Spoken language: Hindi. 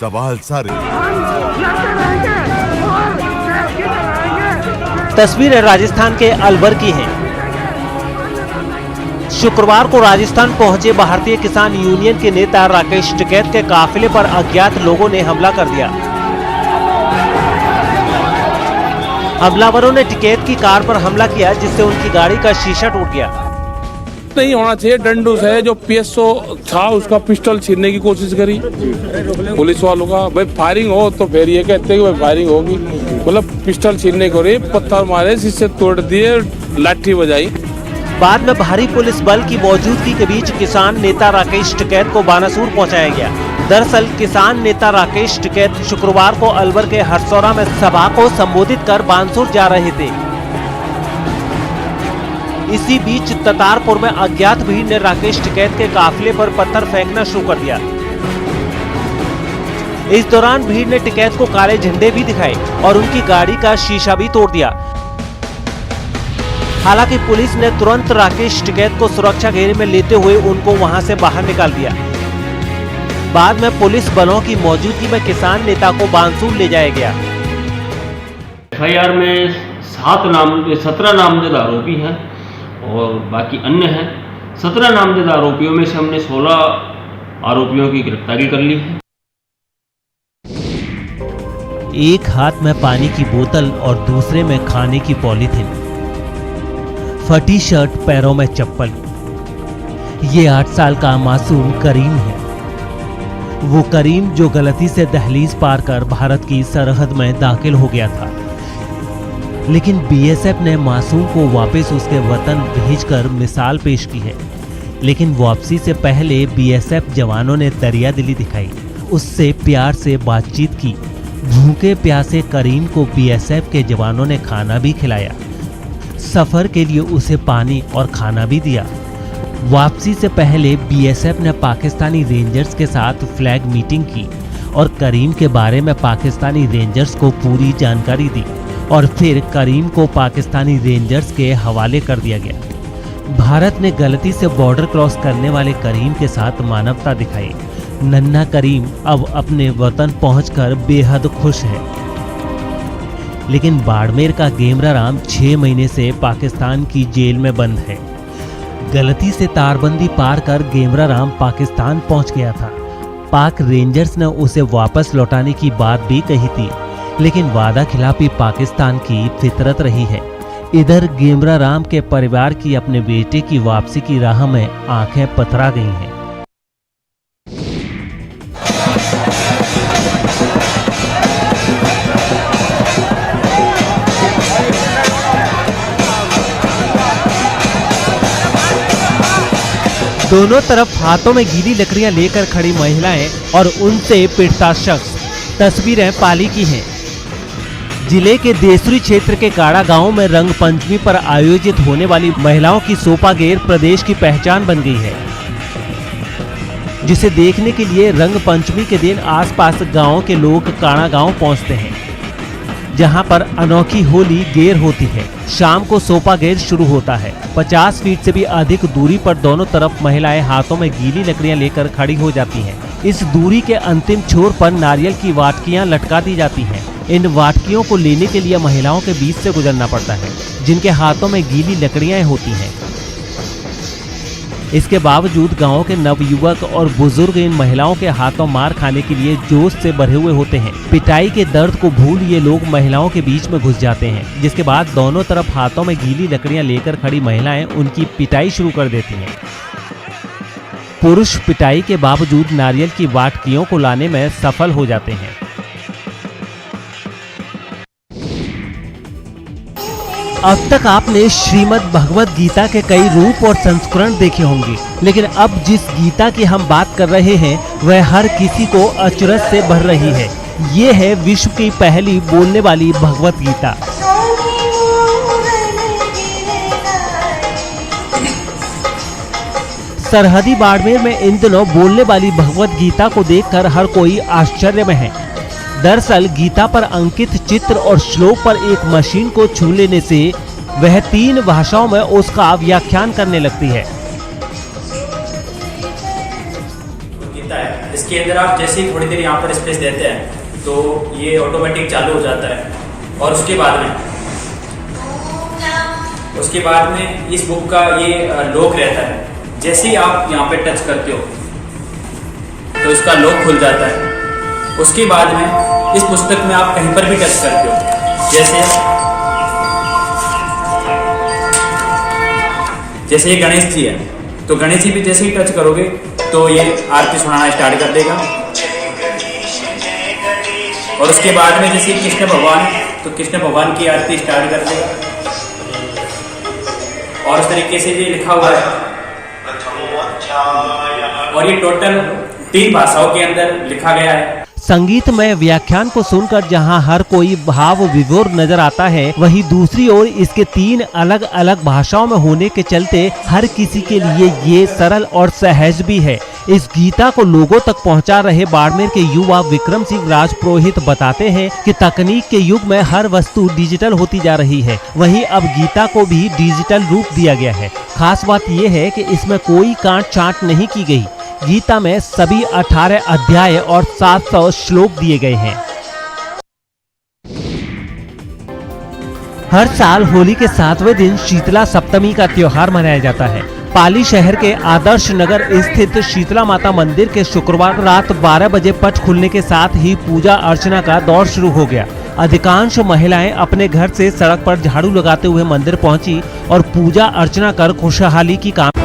सवाल सारे। तस्वीरें राजस्थान के अलवर की हैं। शुक्रवार को राजस्थान पहुंचे भारतीय किसान यूनियन के नेता राकेश टिकैत के काफिले पर अज्ञात लोगों ने हमला कर दिया। हमलावरों ने टिकैत की कार पर हमला किया, जिससे उनकी गाड़ी का शीशा टूट गया। नहीं होना चाहिए। डंडू से जो पीएसओ था उसका पिस्टल छीनने की कोशिश करी पुलिस वालों का। भाई फायरिंग हो तो फिर ये कहते हैं कि भाई फायरिंग होगी, मतलब पिस्टल छीनने को रही, पत्थर मारे, शीशे तोड़ दिए, लाठी बजाई। बाद में भारी पुलिस बल की मौजूदगी के बीच किसान नेता राकेश टिकैत को बानासूर पहुंचाया गया। दरअसल किसान नेता राकेश टिकैत शुक्रवार को अलवर के हरसौरा में सभा को संबोधित कर बानसूर जा रहे थे। इसी बीच ततारपुर में अज्ञात भीड़ ने राकेश टिकैत के काफिले पर पत्थर फेंकना शुरू कर दिया। इस दौरान भीड़ ने टिकैत को काले झंडे भी दिखाए और उनकी गाड़ी का शीशा भी तोड़ दिया। हालांकि पुलिस ने तुरंत राकेश टिकैत को सुरक्षा घेरे में लेते हुए उनको वहां से बाहर निकाल दिया। बाद में पुलिस बलों की मौजूदगी में किसान नेता को बानसूर ले जाया गया। एफआईआर में 17 नामजद आरोपी हैं और बाकी अन्य हैं। 17 नामजद आरोपियों में से हमने 16 आरोपियों की गिरफ्तारी कर ली है। एक हाथ में पानी की बोतल और दूसरे में खाने की पॉलीथिन, फटी शर्ट, पैरों में चप्पल। ये 8 साल का मासूम करीम है। वो करीम जो गलती से दहलीज पार कर भारत की सरहद में दाखिल हो गया था, लेकिन बीएसएफ ने मासूम को वापस उसके वतन भेजकर मिसाल पेश की है। लेकिन वापसी से पहले बीएसएफ जवानों ने दरियादिली दिखाई, उससे प्यार से बातचीत की। भूखे प्यासे करीम को बीएसएफ के जवानों ने खाना भी खिलाया, सफर के लिए उसे पानी और खाना भी दिया। वापसी से पहले बीएसएफ ने पाकिस्तानी रेंजर्स के साथ फ्लैग मीटिंग की और करीम के बारे में पाकिस्तानी रेंजर्स को पूरी जानकारी दी और फिर करीम को पाकिस्तानी रेंजर्स के हवाले कर दिया गया। भारत ने गलती से बॉर्डर क्रॉस करने वाले करीम के साथ मानवता दिखाई। नन्हा करीम अब अपने वतन पहुंचकर बेहद खुश है। लेकिन बाड़मेर का गेमरा राम 6 महीने से पाकिस्तान की जेल में बंद है। गलती से तारबंदी पार कर गेमरा राम पाकिस्तान पहुंच गया था। पाक रेंजर्स ने उसे वापस लौटाने की बात भी कही थी, लेकिन वादा खिलाफी पाकिस्तान की फितरत रही है। इधर गेमरा राम के परिवार की अपने बेटे की वापसी की राह में आंखें पथरा गई हैं। दोनों तरफ हाथों में गीली लकड़ियां लेकर खड़ी महिलाएं और उनसे पिटता शख्स। तस्वीरें पाली की हैं। जिले के देसरी क्षेत्र के काड़ा गांव में रंग पंचमी पर आयोजित होने वाली महिलाओं की सोपागेर प्रदेश की पहचान बन गई है, जिसे देखने के लिए रंग पंचमी के दिन आसपास गांव के लोग काड़ा गांव पहुंचते हैं, जहां पर अनोखी होली गेर होती है। शाम को सोपागेर शुरू होता है। 50 फीट से भी अधिक दूरी पर दोनों तरफ महिलाएं हाथों में गीली लकड़ियां लेकर खड़ी हो जाती हैं। इस दूरी के अंतिम छोर पर नारियल की वाटकियां लटका दी जाती हैं। इन वाटकियों को लेने के लिए महिलाओं के बीच से गुजरना पड़ता है, जिनके हाथों में गीली लकड़ियां होती हैं। इसके बावजूद गांव के नवयुवक और बुजुर्ग इन महिलाओं के हाथों मार खाने के लिए जोश से भरे हुए होते हैं। पिटाई के दर्द को भूल ये लोग महिलाओं के बीच में घुस जाते हैं, जिसके बाद दोनों तरफ हाथों में गीली लकड़ियां लेकर खड़ी महिलाएं उनकी पिटाई शुरू कर देती हैं। पुरुष पिटाई के बावजूद नारियल की वाटकियों को लाने में सफल हो जाते हैं। अब तक आपने श्रीमद् भगवत गीता के कई रूप और संस्करण देखे होंगे, लेकिन अब जिस गीता की हम बात कर रहे हैं वह हर किसी को अचरज से भर रही है। ये है विश्व की पहली बोलने वाली भगवत गीता। सरहदी बाड़मेर में इन दिनों बोलने वाली भगवत गीता को देखकर हर कोई आश्चर्य में है। दरअसल गीता पर अंकित चित्र और श्लोक पर एक मशीन को छू लेने से वह 3 भाषाओं में उसका व्याख्यान करने लगती है। गीता है इसके अंदर आप जैसे ही थोड़ी देर यहाँ पर स्पेस देते हैं तो ये ऑटोमेटिक चालू हो जाता है। और उसके बाद में इस बुक का ये लॉक रहता है। जैसे ही आप यहाँ पे टच करते हो तो इसका लॉक खुल जाता है। उसके बाद में इस पुस्तक में आप कहीं पर भी टच करते हो, जैसे ये गणेश जी है तो गणेश जी भी जैसे ही टच करोगे तो ये आरती सुनाना स्टार्ट कर देगा। और उसके बाद में जैसे कृष्ण भगवान, तो कृष्ण भगवान की आरती स्टार्ट कर देगा। और इस तरीके से ये लिखा हुआ है। और ये टोटल 3 भाषाओं के अंदर लिखा गया है। संगीतमय व्याख्यान को सुनकर जहां हर कोई भाव विभोर नजर आता है, वहीं दूसरी ओर इसके 3 अलग अलग भाषाओं में होने के चलते हर किसी के लिए ये सरल और सहज भी है। इस गीता को लोगों तक पहुंचा रहे बाड़मेर के युवा विक्रम सिंह राजपुरोहित बताते हैं कि तकनीक के युग में हर वस्तु डिजिटल होती जा रही है, वहीं अब गीता को भी डिजिटल रूप दिया गया है। खास बात यह है कि इसमें कोई काट छांट नहीं की गई। गीता में सभी 18 अध्याय और 700 श्लोक दिए गए हैं। हर साल होली के 7वें दिन शीतला सप्तमी का त्योहार मनाया जाता है। पाली शहर के आदर्श नगर स्थित शीतला माता मंदिर के शुक्रवार रात 12 बजे पट खुलने के साथ ही पूजा अर्चना का दौर शुरू हो गया। अधिकांश महिलाएं अपने घर से सड़क पर झाड़ू लगाते हुए मंदिर पहुंची और पूजा अर्चना कर खुशहाली की काम